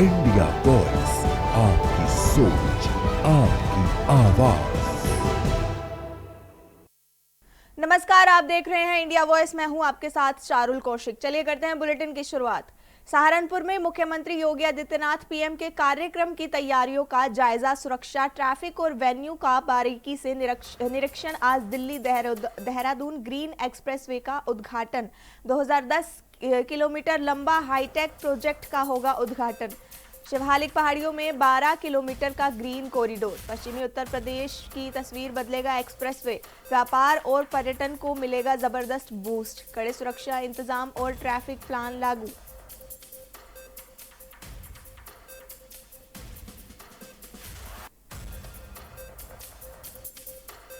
India voice, आपकी सोच, आपकी आवाज। नमस्कार, आप देख रहे हैं इंडिया वॉइस। मैं हूं आपके साथ चारुल कौशिक। चलिए करते हैं बुलेटिन की शुरुआत। सहारनपुर में मुख्यमंत्री योगी आदित्यनाथ पीएम के कार्यक्रम की तैयारियों का जायजा, सुरक्षा, ट्रैफिक और वेन्यू का बारीकी से निरीक्षण। आज दिल्ली देहरादून ग्रीन एक्सप्रेसवे का उद्घाटन। 2010 किलोमीटर लंबा हाईटेक प्रोजेक्ट का होगा उद्घाटन। शिवालिक पहाड़ियों में 12 किलोमीटर का ग्रीन कॉरिडोर। पश्चिमी उत्तर प्रदेश की तस्वीर बदलेगा एक्सप्रेसवे। व्यापार और पर्यटन को मिलेगा जबरदस्त बूस्ट। कड़े सुरक्षा इंतजाम और ट्रैफिक प्लान लागू।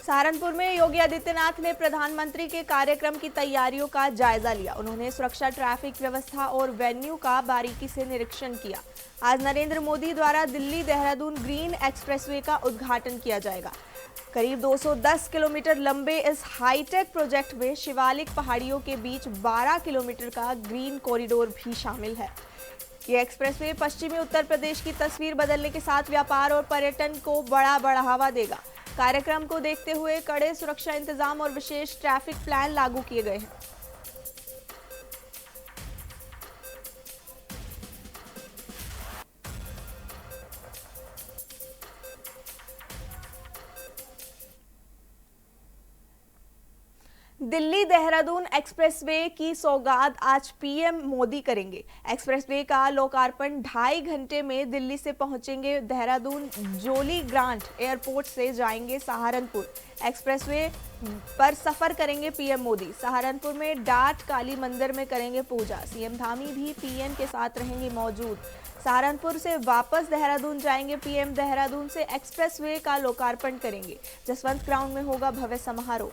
सहारनपुर में योगी आदित्यनाथ ने प्रधानमंत्री के कार्यक्रम की तैयारियों का जायजा लिया। उन्होंने सुरक्षा, ट्रैफिक व्यवस्था और वेन्यू का बारीकी से निरीक्षण किया। आज नरेंद्र मोदी द्वारा दिल्ली देहरादून ग्रीन एक्सप्रेसवे का उद्घाटन किया जाएगा। करीब 210 किलोमीटर लंबे इस हाईटेक प्रोजेक्ट में शिवालिक पहाड़ियों के बीच 12 किलोमीटर का ग्रीन कॉरिडोर भी शामिल है। ये एक्सप्रेसवे पश्चिमी उत्तर प्रदेश की तस्वीर बदलने के साथ व्यापार और पर्यटन को बड़ा बढ़ावा देगा। कार्यक्रम को देखते हुए कड़े सुरक्षा इंतजाम और विशेष ट्रैफिक प्लान लागू किए गए हैं। दिल्ली देहरादून एक्सप्रेसवे की सौगात आज पीएम मोदी करेंगे। एक्सप्रेसवे का लोकार्पण 2.5 घंटे में दिल्ली से पहुंचेंगे देहरादून। जोली ग्रांट एयरपोर्ट से जाएंगे सहारनपुर। एक्सप्रेसवे पर सफर करेंगे पीएम मोदी। सहारनपुर में डाट काली मंदिर में करेंगे पूजा। सीएम धामी भी पीएम के साथ रहेंगे मौजूद। सहारनपुर से वापस देहरादून जाएंगे पीएम। देहरादून से एक्सप्रेसवे का लोकार्पण करेंगे। जसवंत ग्राउंड में होगा भव्य समारोह।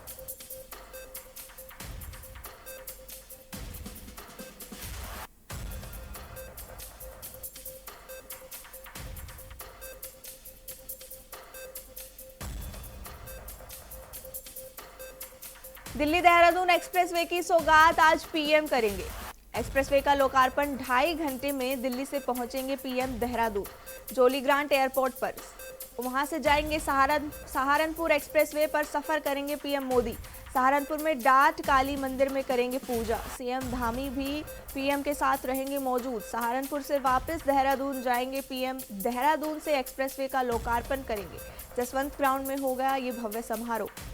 दिल्ली देहरादून एक्सप्रेसवे की सौगात आज पीएम करेंगे। एक्सप्रेसवे का लोकार्पण 2.5 घंटे में दिल्ली से पहुंचेंगे पीएम देहरादून जोली ग्रांट एयरपोर्ट पर। वहां से जाएंगे सहारनपुर। एक्सप्रेसवे पर सफर करेंगे पीएम मोदी। सहारनपुर में डाट काली मंदिर में करेंगे पूजा। सीएम धामी भी पीएम के साथ रहेंगे मौजूद। सहारनपुर से वापस देहरादून जाएंगे पीएम। देहरादून से एक्सप्रेसवे का लोकार्पण करेंगे। जसवंत ग्राउंड में होगा ये भव्य समारोह।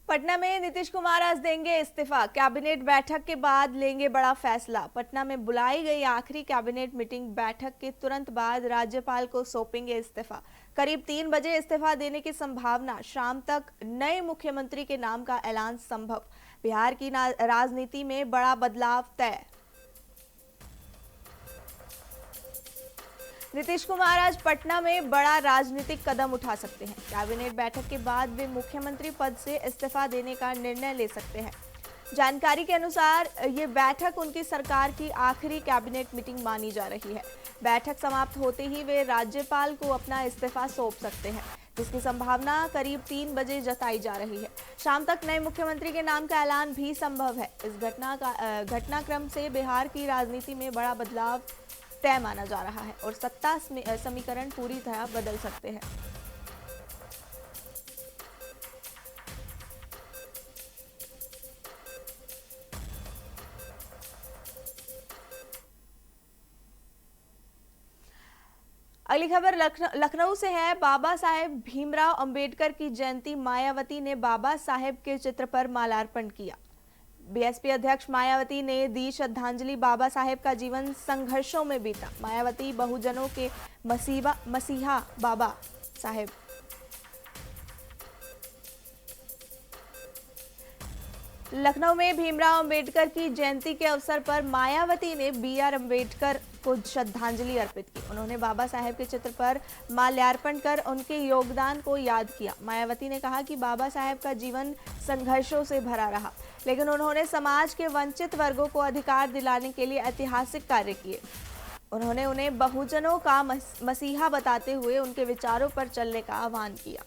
पटना में नीतीश कुमार आज देंगे इस्तीफा। कैबिनेट बैठक के बाद लेंगे बड़ा फैसला। पटना में बुलाई गई आखिरी कैबिनेट मीटिंग बैठक के तुरंत बाद राज्यपाल को सौंपेंगे इस्तीफा। करीब 3 बजे इस्तीफा देने की संभावना। शाम तक नए मुख्यमंत्री के नाम का ऐलान संभव। बिहार की राजनीति में बड़ा बदलाव तय। नीतीश कुमार आज पटना में बड़ा राजनीतिक कदम उठा सकते हैं। कैबिनेट बैठक के बाद वे मुख्यमंत्री पद से इस्तीफा देने का निर्णय ले सकते हैं। जानकारी के अनुसार ये बैठक उनकी सरकार की आखिरी कैबिनेट मीटिंग मानी जा रही है। बैठक समाप्त होते ही वे राज्यपाल को अपना इस्तीफा सौंप सकते हैं, जिसकी संभावना करीब 3 बजे जताई जा रही है। शाम तक नए मुख्यमंत्री के नाम का ऐलान भी संभव है। इस घटनाक्रम से बिहार की राजनीति में बड़ा बदलाव तय माना जा रहा है और सत्ता समीकरण पूरी तरह बदल सकते हैं। अगली खबर लखनऊ से है। बाबा साहेब भीमराव अंबेडकर की जयंती। मायावती ने बाबा साहेब के चित्र पर माल्यार्पण किया। बीएसपी अध्यक्ष मायावती ने दी श्रद्धांजलि। बाबा साहेब का जीवन संघर्षों में बीता। मायावती बहुजनों के मसीहा बाबा साहेब। लखनऊ में भीमराव अंबेडकर की जयंती के अवसर पर मायावती ने बी.आर. अंबेडकर को श्रद्धांजलि अर्पित की। उन्होंने बाबा साहेब के चित्र पर माल्यार्पण कर उनके योगदान को याद किया। मायावती ने कहा कि बाबा साहेब का जीवन संघर्षों से भरा रहा, लेकिन उन्होंने समाज के वंचित वर्गों को अधिकार दिलाने के लिए ऐतिहासिक कार्य किए। उन्होंने उन्हें बहुजनों का मसीहा बताते हुए उनके विचारों पर चलने का आह्वान किया।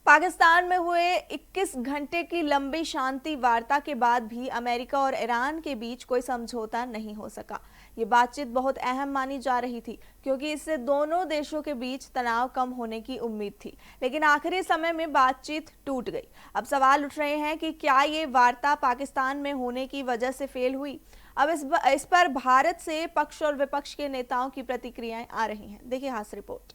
पाकिस्तान में हुए 21 घंटे की लंबी शांति वार्ता के बाद भी अमेरिका और ईरान के बीच कोई समझौता नहीं हो सका। ये बातचीत बहुत अहम मानी जा रही थी क्योंकि इससे दोनों देशों के बीच तनाव कम होने की उम्मीद थी, लेकिन आखिरी समय में बातचीत टूट गई। अब सवाल उठ रहे हैं कि क्या ये वार्ता पाकिस्तान में होने की वजह से फेल हुई। अब इस पर भारत से पक्ष और विपक्ष के नेताओं की प्रतिक्रियाएं आ रही हैं। देखिए खास रिपोर्ट।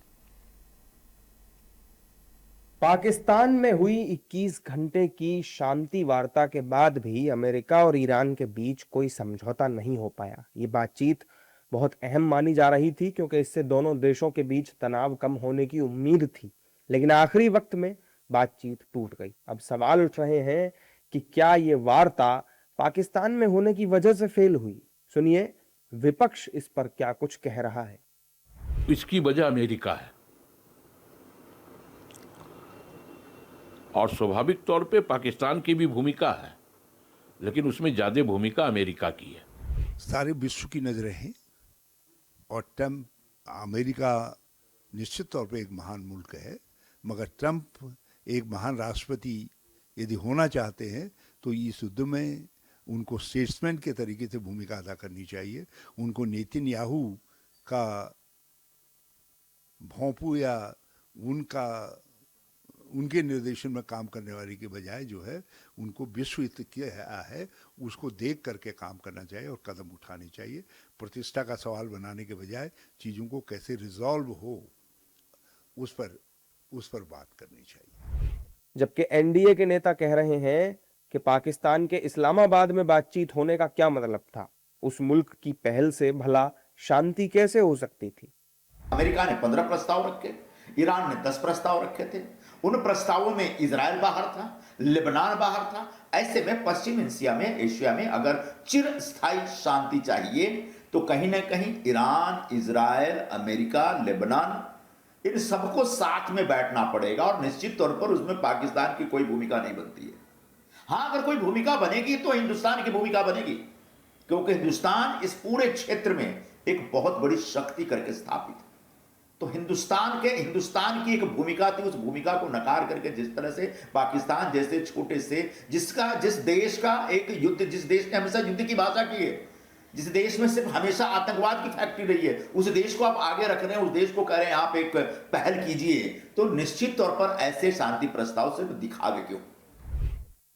पाकिस्तान में हुई 21 घंटे की शांति वार्ता के बाद भी अमेरिका और ईरान के बीच कोई समझौता नहीं हो पाया। ये बातचीत बहुत अहम मानी जा रही थी क्योंकि इससे दोनों देशों के बीच तनाव कम होने की उम्मीद थी, लेकिन आखिरी वक्त में बातचीत टूट गई। अब सवाल उठ रहे हैं कि क्या ये वार्ता पाकिस्तान में होने की वजह से फेल हुई। सुनिए विपक्ष इस पर क्या कुछ कह रहा है। इसकी वजह अमेरिका है और स्वाभाविक तौर पे पाकिस्तान की भी भूमिका है, लेकिन उसमें ज्यादा भूमिका अमेरिका की है। सारे विश्व की नजरें हैं और ट्रंप, अमेरिका निश्चित तौर पे एक महान मुल्क है, मगर ट्रंप एक महान राष्ट्रपति यदि होना चाहते हैं तो इस युद्ध में उनको स्टेट्समैन के तरीके से भूमिका अदा करनी चाहिए। उनको नेतन्याहू का भोंपू या उनके निर्देशन में काम करने वाले के बजाय जो है उनको विश्व हित क्या है उसको देख करके काम करना चाहिए और कदम उठाने चाहिए। प्रतिष्ठा का सवाल बनाने के बजाय चीज़ों को कैसे रिजॉल्व हो उस पर बात करनी चाहिए। जबकि एनडीए के नेता कह रहे हैं कि पाकिस्तान के इस्लामाबाद में बातचीत होने का क्या मतलब था, उस मुल्क की पहल से भला शांति कैसे हो सकती थी। अमेरिका ने 15 प्रस्ताव रखे, ईरान ने 10 प्रस्ताव रखे थे। उन प्रस्तावों में इजराइल बाहर था, लेबनान बाहर था। ऐसे में पश्चिम एशिया में अगर चिरस्थायी शांति चाहिए तो कहीं ना कहीं ईरान, इजराइल, अमेरिका, लेबनान इन सबको साथ में बैठना पड़ेगा और निश्चित तौर पर उसमें पाकिस्तान की कोई भूमिका नहीं बनती है। हाँ, अगर कोई भूमिका बनेगी तो हिंदुस्तान की भूमिका बनेगी, क्योंकि हिंदुस्तान इस पूरे क्षेत्र में एक बहुत बड़ी शक्ति करके स्थापित है। तो हिंदुस्तान की एक भूमिका थी, उस भूमिका को नकार करके जिस तरह से पाकिस्तान जैसे छोटे से जिस देश का एक युद्ध, जिस देश ने हमेशा युद्ध की भाषा की है, जिस देश में सिर्फ हमेशा आतंकवाद की फैक्ट्री रही है, उस देश को आप आगे रख रहे हैं, उस देश को कह रहे हैं आप एक पहल कीजिए, तो निश्चित तौर पर ऐसे शांति प्रस्ताव से दिखावे क्यों।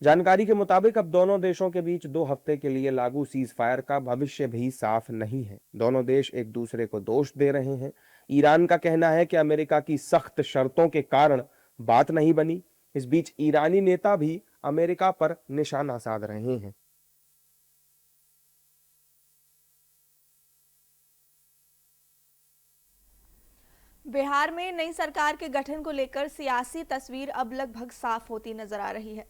जानकारी के मुताबिक अब दोनों देशों के बीच 2 हफ्ते के लिए लागू सीज फायर का भविष्य भी साफ नहीं है। दोनों देश एक दूसरे को दोष दे रहे हैं। ईरान का कहना है कि अमेरिका की सख्त शर्तों के कारण बात नहीं बनी। इस बीच ईरानी नेता भी अमेरिका पर निशाना साध रहे हैं। बिहार में नई सरकार के गठन को लेकर सियासी तस्वीर अब लगभग साफ होती नजर आ रही है।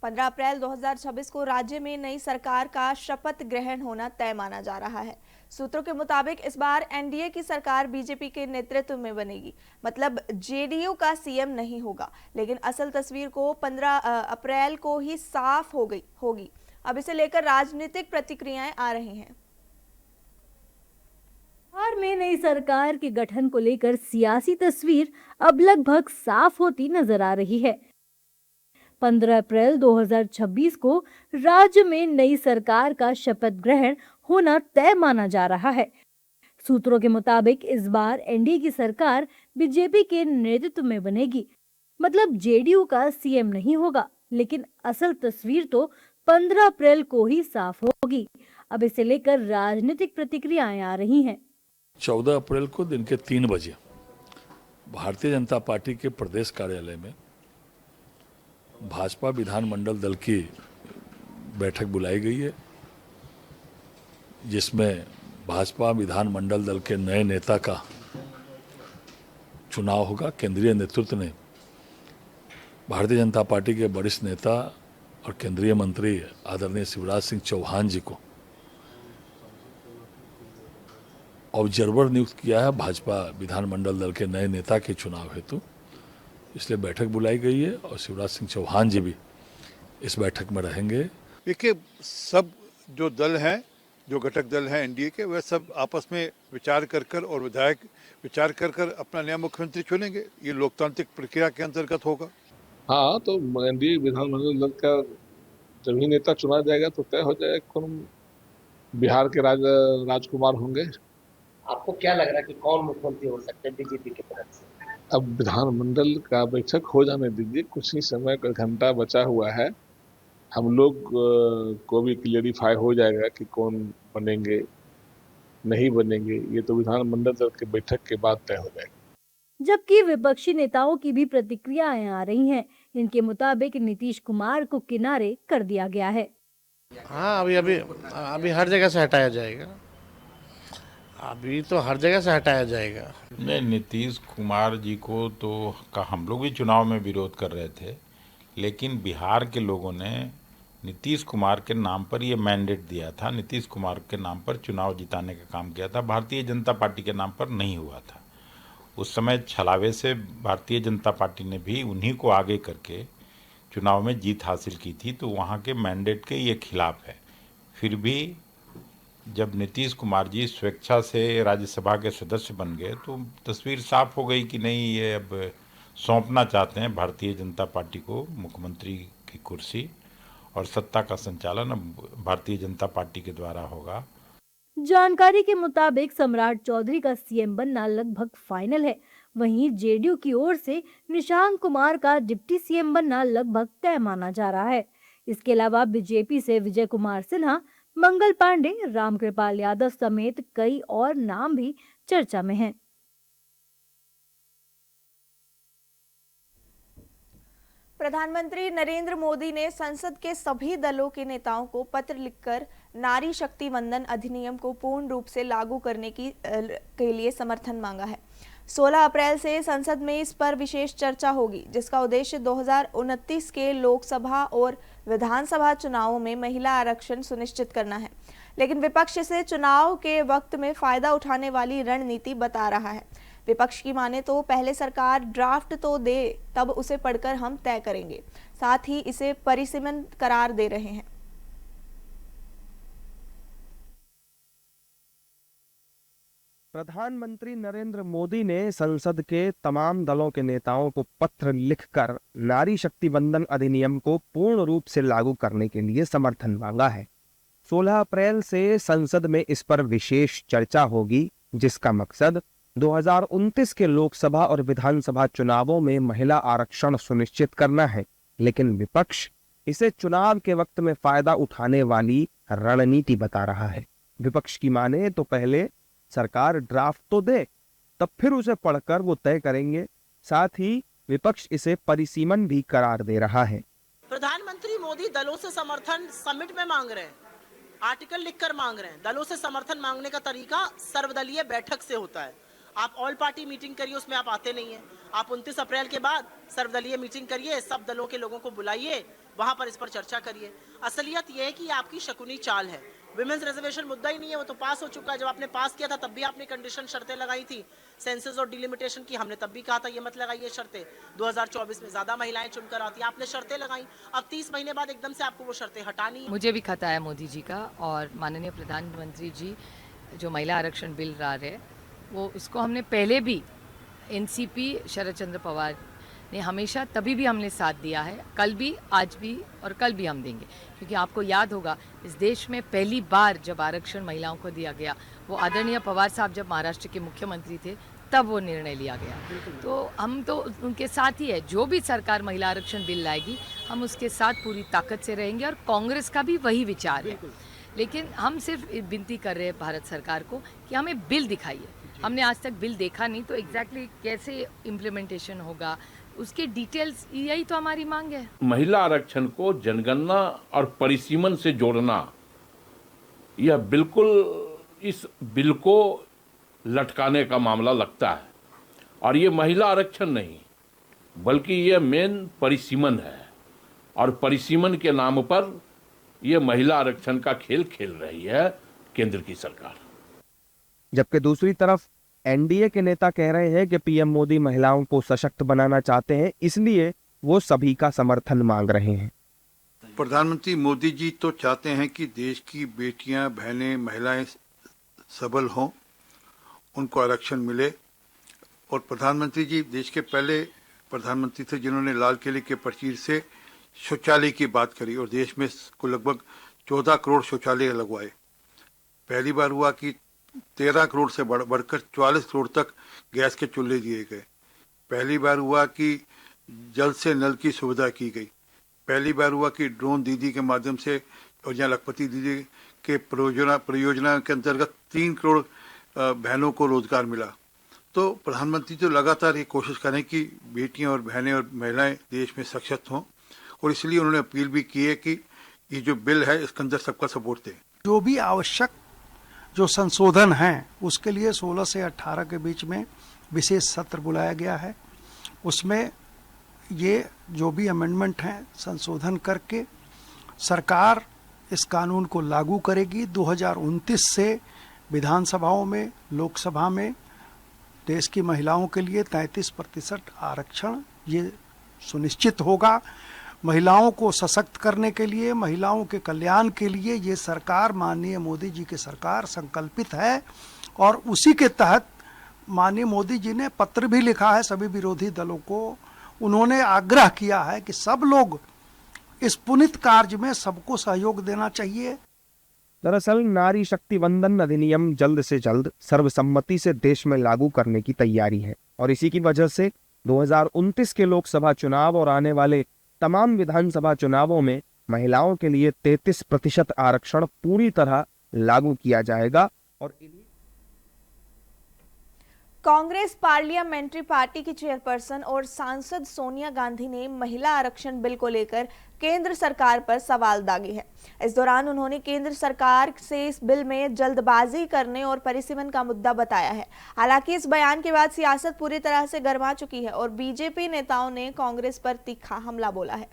15 अप्रैल 2026 को राज्य में नई सरकार का शपथ ग्रहण होना तय माना जा रहा है। सूत्रों के मुताबिक इस बार एनडीए की सरकार बीजेपी के नेतृत्व में बनेगी, मतलब जेडीयू का सीएम नहीं होगा। लेकिन असल तस्वीर को 15 अप्रैल को ही साफ होगी। अब इसे लेकर राजनीतिक प्रतिक्रियाएं आ रही हैं। बिहार में नई सरकार के गठन को लेकर सियासी तस्वीर अब लगभग साफ होती नजर आ रही है। 15 अप्रैल 2026 को राज्य में नई सरकार का शपथ ग्रहण होना तय माना जा रहा है। सूत्रों के मुताबिक इस बार एनडीए की सरकार बीजेपी के नेतृत्व में बनेगी, मतलब जेडीयू का सीएम नहीं होगा। लेकिन असल तस्वीर तो 15 अप्रैल को ही साफ होगी। अब इसे लेकर राजनीतिक प्रतिक्रियाएं आ रही हैं। 14 अप्रैल को दिन के 3 बजे भारतीय जनता पार्टी के प्रदेश कार्यालय में भाजपा विधानमंडल दल की बैठक बुलाई गई है, जिसमें भाजपा विधानमंडल दल के नए नेता का चुनाव होगा। केंद्रीय नेतृत्व ने भारतीय जनता पार्टी के वरिष्ठ नेता और केंद्रीय मंत्री आदरणीय शिवराज सिंह चौहान जी को ऑब्जर्वर नियुक्त किया है भाजपा विधानमंडल दल के नए नेता के चुनाव हेतु। इसलिए बैठक बुलाई गई है और शिवराज सिंह चौहान जी भी इस बैठक में रहेंगे। देखिए, सब जो दल हैं, जो घटक दल हैं एनडीए के, वह सब आपस में विचार कर और विधायक विचार कर अपना नया मुख्यमंत्री चुनेंगे। ये लोकतांत्रिक प्रक्रिया के अंतर्गत होगा। हाँ, तो एनडीए विधानमंडल दल का जब ही नेता चुना जाएगा तो तय हो जाएगा कौन बिहार के राजकुमार होंगे। आपको क्या लग रहा है कि कौन मुख्यमंत्री हो सकते हैं बीजेपी की तरफ से? अब विधानमंडल का बैठक हो जाने दीजिए, कुछ ही समय का घंटा बचा हुआ है। हम लोग को भी क्लियरिफाई हो जाएगा कि कौन बनेंगे नहीं बनेंगे। ये तो विधानमंडल दल के बैठक के बाद तय हो जाएगा। जबकि विपक्षी नेताओं की भी प्रतिक्रियाएं आ रही हैं। इनके मुताबिक नीतीश कुमार को किनारे कर दिया गया है। हाँ, अभी हर जगह से हटाया जाएगा। अभी तो हर जगह से हटाया जाएगा। नहीं, नीतीश कुमार जी को तो हम लोग भी चुनाव में विरोध कर रहे थे, लेकिन बिहार के लोगों ने नीतीश कुमार के नाम पर ये मैंडेट दिया था, नीतीश कुमार के नाम पर चुनाव जिताने का काम किया था, भारतीय जनता पार्टी के नाम पर नहीं हुआ था। उस समय छलावे से भारतीय जनता पार्टी ने भी उन्हीं को आगे करके चुनाव में जीत हासिल की थी, तो वहाँ के मैंडेट के ये खिलाफ है। फिर भी जब नीतीश कुमार जी स्वेच्छा से राज्यसभा के सदस्य बन गए तो तस्वीर साफ हो गई कि नहीं, ये अब सौंपना चाहते हैं भारतीय जनता पार्टी को मुख्यमंत्री की कुर्सी, और सत्ता का संचालन अब भारतीय जनता पार्टी के द्वारा होगा। जानकारी के मुताबिक सम्राट चौधरी का सीएम बनना लगभग फाइनल है। वहीं जेडीयू की ओर से निशांत कुमार का डिप्टी सीएम बनना लगभग तय माना जा रहा है। इसके अलावा बीजेपी से विजय कुमार सिन्हा, मंगल पांडे, रामकृपाल यादव समेत कई और नाम भी चर्चा में हैं। प्रधानमंत्री नरेंद्र मोदी ने संसद के सभी दलों के नेताओं को पत्र लिखकर नारी शक्ति वंदन अधिनियम को पूर्ण रूप से लागू करने के लिए समर्थन मांगा है। 16 अप्रैल से संसद में इस पर विशेष चर्चा होगी, जिसका उद्देश्य 2029 के लोकसभा और विधानसभा चुनावों में महिला आरक्षण सुनिश्चित करना है। लेकिन विपक्ष इसे चुनाव के वक्त में फायदा उठाने वाली रणनीति बता रहा है। विपक्ष की माने तो पहले सरकार ड्राफ्ट तो दे, तब उसे पढ़कर हम तय करेंगे। साथ ही इसे परिसीमन करार दे रहे हैं। प्रधानमंत्री नरेंद्र मोदी ने संसद के तमाम दलों के नेताओं को पत्र लिखकर नारी शक्ति वंदन अधिनियम को पूर्ण रूप से लागू करने के लिए समर्थन मांगा है। 16 अप्रैल से संसद में इस पर विशेष चर्चा होगी, जिसका मकसद 2029 के लोकसभा और विधानसभा चुनावों में महिला आरक्षण सुनिश्चित करना है। लेकिन विपक्ष इसे चुनाव के वक्त में फायदा उठाने वाली रणनीति बता रहा है। विपक्ष की माने तो पहले सरकार ड्राफ्ट तो दे, तब फिर उसे पढ़कर वो तय करेंगे। साथ ही विपक्ष इसे परिसीमन भी करार दे रहा है। प्रधानमंत्री मोदी दलों से समर्थन समिट में मांग रहे हैं, आर्टिकल लिखकर मांग रहे हैं। दलों से समर्थन मांगने का तरीका सर्वदलीय बैठक से होता है। आप ऑल पार्टी मीटिंग करिए, उसमें आप आते नहीं हैं। आप 29 अप्रैल के बाद सर्वदलीय मीटिंग करिए, सब दलों के लोगों को बुलाइए, वहां पर इस पर चर्चा करिए। असलियत यह है कि आपकी शकुनी चाल है। विमेंस रिजर्वेशन मुद्दा ही नहीं है, वो तो पास हो चुका है। जब आपने पास किया था तब भी आपने कंडीशन शर्तें लगाई थी, सेंसस और डिलिमिटेशन की। हमने तब भी कहा था ये मत लगाइए शर्तें, 2024 में ज्यादा महिलाएं चुनकर आती हैं। आपने शर्तें लगाई, अब 30 महीने बाद एकदम से आपको वो शर्तें हटानी। मुझे भी खता है मोदी जी का और माननीय प्रधानमंत्री जी जो महिला आरक्षण बिल ला रहे, वो उसको हमने पहले भी एनसीपी शरद चंद्र पवार ने हमेशा तभी भी हमने साथ दिया है, कल भी, आज भी और कल भी हम देंगे। क्योंकि आपको याद होगा इस देश में पहली बार जब आरक्षण महिलाओं को दिया गया, वो आदरणीय पवार साहब जब महाराष्ट्र के मुख्यमंत्री थे तब वो निर्णय लिया गया। तो हम तो उनके साथ ही है। जो भी सरकार महिला आरक्षण बिल लाएगी हम उसके साथ पूरी ताकत से रहेंगे और कांग्रेस का भी वही विचार है। लेकिन हम सिर्फ विनती कर रहे हैं भारत सरकार को कि हमें बिल दिखाइए। हमने आज तक बिल देखा नहीं, तो एग्जैक्टली कैसे इम्प्लीमेंटेशन होगा उसके डिटेल्स, यही तो हमारी मांग है। महिला आरक्षण को जनगणना और परिसीमन से जोड़ना यह बिल्कुल इस बिल को लटकाने का मामला लगता है। और ये महिला आरक्षण नहीं बल्कि ये मेन परिसीमन है, और परिसीमन के नाम पर ये महिला आरक्षण का खेल खेल रही है केंद्र की सरकार। जबकि दूसरी तरफ एनडीए के नेता कह रहे हैं कि पीएम मोदी महिलाओं को सशक्त बनाना चाहते हैं, इसलिए वो सभी का समर्थन मांग रहे हैं। प्रधानमंत्री मोदी जी तो चाहते हैं कि देश की बेटियां, बहनें, महिलाएं सबल हों, उनको आरक्षण मिले। और प्रधानमंत्री जी देश के पहले प्रधानमंत्री थे जिन्होंने लाल किले के प्राचीर से शौचालय की बात करी और देश में को लगभग 14 करोड़ शौचालय लगवाए। पहली बार हुआ कि 13 करोड़ से बढ़कर 44 करोड़ तक गैस के चूल्हे दिए गए। पहली बार हुआ कि जल से नल की सुविधा की गई। पहली बार हुआ कि ड्रोन दीदी के माध्यम से और यहाँ लखपति दीदी के परियोजना के अंतर्गत 3 करोड़ बहनों को रोजगार मिला। तो प्रधानमंत्री तो लगातार ये कोशिश करें कि बेटियां और बहनें और महिलाएं देश में सशक्त हों, और इसलिए उन्होंने अपील भी की है कि ये जो बिल है इसके अंदर सबका सपोर्ट दें। जो भी आवश्यक जो संशोधन हैं उसके लिए 16 से 18 के बीच में विशेष सत्र बुलाया गया है। उसमें ये जो भी अमेंडमेंट हैं संशोधन करके सरकार इस कानून को लागू करेगी। 2029 से विधानसभाओं में, लोकसभा में देश की महिलाओं के लिए 33% आरक्षण ये सुनिश्चित होगा। महिलाओं को सशक्त करने के लिए, महिलाओं के कल्याण के लिए ये सरकार, माननीय मोदी जी की सरकार संकल्पित है। और उसी के तहत माननीय मोदी जी ने पत्र भी लिखा है सभी विरोधी दलों को। उन्होंने आग्रह किया है कि सब लोग इस पुनीत कार्य में सबको सहयोग देना चाहिए। दरअसल नारी शक्ति वंदन अधिनियम जल्द से जल्द सर्वसम्मति से देश में लागू करने की तैयारी है, और इसी की वजह से 2029 के लोकसभा चुनाव और आने वाले तमाम विधानसभा चुनावों में महिलाओं के लिए 33% आरक्षण पूरी तरह लागू किया जाएगा। और कांग्रेस पार्लियामेंट्री पार्टी की चेयरपर्सन और सांसद सोनिया गांधी ने महिला आरक्षण बिल को लेकर केंद्र सरकार पर सवाल दागे हैं। इस दौरान उन्होंने केंद्र सरकार से इस बिल में जल्दबाजी करने और परिसीमन का मुद्दा बताया है। हालांकि इस बयान के बाद सियासत पूरी तरह से गर्मा चुकी है और बीजेपी नेताओं ने कांग्रेस पर तीखा हमला बोला है।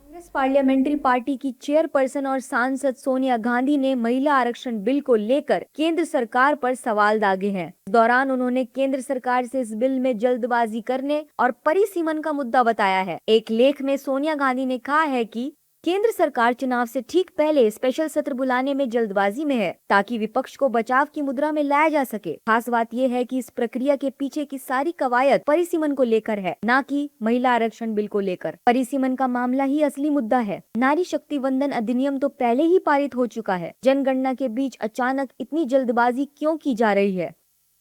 कांग्रेस पार्लियामेंट्री पार्टी की चेयरपर्सन और सांसद सोनिया गांधी ने महिला आरक्षण बिल को लेकर केंद्र सरकार पर सवाल दागे हैं। इस दौरान उन्होंने केंद्र सरकार से इस बिल में जल्दबाजी करने और परिसीमन का मुद्दा बताया है। एक लेख में सोनिया गांधी ने कहा है कि केंद्र सरकार चुनाव से ठीक पहले स्पेशल सत्र बुलाने में जल्दबाजी में है ताकि विपक्ष को बचाव की मुद्रा में लाया जा सके। खास बात यह है कि इस प्रक्रिया के पीछे की सारी कवायद परिसीमन को लेकर है, न कि महिला आरक्षण बिल को लेकर। परिसीमन का मामला ही असली मुद्दा है। नारी शक्ति वंदन अधिनियम तो पहले ही पारित हो चुका है। जनगणना के बीच अचानक इतनी जल्दबाजी क्यों की जा रही है?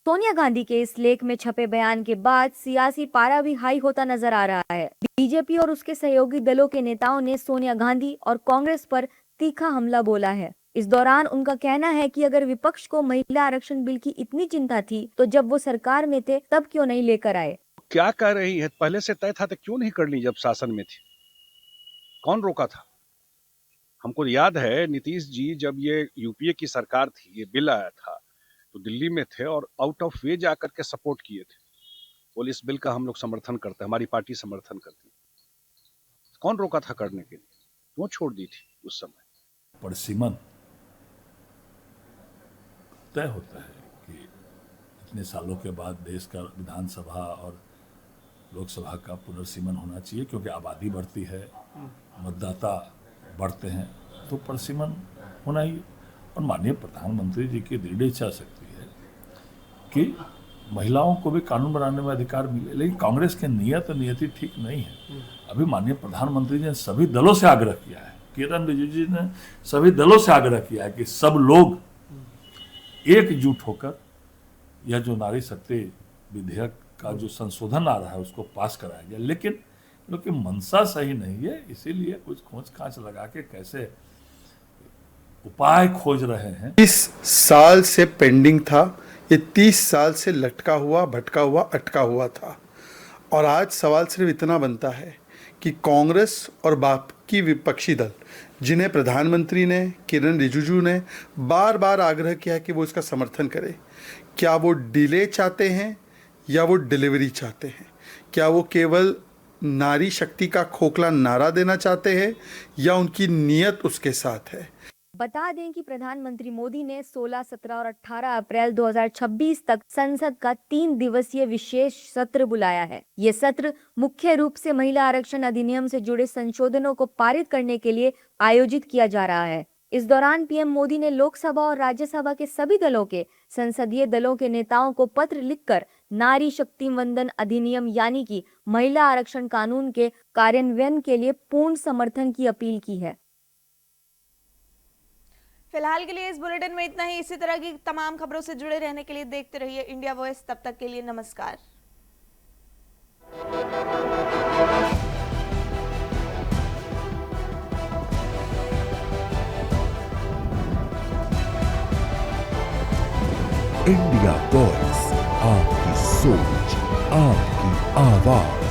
सोनिया गांधी के इस लेख में छपे बयान के बाद सियासी पारा भी हाई होता नजर आ रहा है। बीजेपी और उसके सहयोगी दलों के नेताओं ने सोनिया गांधी और कांग्रेस पर तीखा हमला बोला है। इस दौरान उनका कहना है कि अगर विपक्ष को महिला आरक्षण बिल की इतनी चिंता थी तो जब वो सरकार में थे तब क्यों नहीं लेकर आए? क्या कह रही है? पहले से तय था तो क्यों नहीं कर ली जब शासन में थी? कौन रोका था? हमको याद है नीतीश जी जब ये यूपीए की सरकार थी, ये बिल आया था तो दिल्ली में थे और आउट ऑफ वे जाकर के सपोर्ट किए थे। बोले इस बिल का हम लोग समर्थन करते हैं, हमारी पार्टी समर्थन करती है। कौन रोका था करने के लिए? क्यों छोड़ दी थी उस समय? परिसीमन तय होता है कि इतने सालों के बाद देश का विधानसभा और लोकसभा का पुनर्सीमन होना चाहिए, क्योंकि आबादी बढ़ती है, मतदाता बढ़ते हैं, तो परिसीमन होना ही। और माननीय प्रधानमंत्री जी की दृढ़ इच्छा शक्ति है कि महिलाओं को भी कानून बनाने में अधिकार मिले, लेकिन कांग्रेस की नियति ठीक नहीं है। अभी माननीय प्रधानमंत्री जी ने सभी दलों से आग्रह किया है, किरण रिजिजू जी ने सभी दलों से आग्रह किया है कि सब लोग एकजुट होकर यह जो नारी शक्ति विधेयक का जो संशोधन आ रहा है उसको पास कराया गया। लेकिन क्योंकि मंशा सही नहीं है, इसीलिए कुछ खोज खांच लगा के कैसे उपाय खोज रहे हैं। 30 साल से पेंडिंग था, ये 30 साल से लटका हुआ, भटका हुआ, अटका हुआ था। और आज सवाल सिर्फ इतना बनता है कि कांग्रेस और बाकी विपक्षी दल जिन्हें प्रधानमंत्री ने, किरण रिजिजू ने बार बार आग्रह किया कि वो इसका समर्थन करें। क्या वो डिले चाहते हैं या वो डिलीवरी चाहते हैं? क्या वो केवल नारी शक्ति का खोखला नारा देना चाहते हैं या उनकी नीयत उसके साथ है? बता दें कि प्रधानमंत्री मोदी ने 16, 17 और 18 अप्रैल 2026 तक संसद का 3 दिवसीय विशेष सत्र बुलाया है। ये सत्र मुख्य रूप से महिला आरक्षण अधिनियम से जुड़े संशोधनों को पारित करने के लिए आयोजित किया जा रहा है। इस दौरान पीएम मोदी ने लोकसभा और राज्यसभा के सभी दलों के संसदीय दलों के नेताओं को पत्र लिखकर नारी शक्ति वंदन अधिनियम यानी कि महिला आरक्षण कानून के कार्यान्वयन के लिए पूर्ण समर्थन की अपील की है। फिलहाल के लिए इस बुलेटिन में इतना ही। इसी तरह की तमाम खबरों से जुड़े रहने के लिए देखते रहिए इंडिया वॉइस। तब तक के लिए नमस्कार। इंडिया वॉइस, आपकी सोच, आपकी आवाज।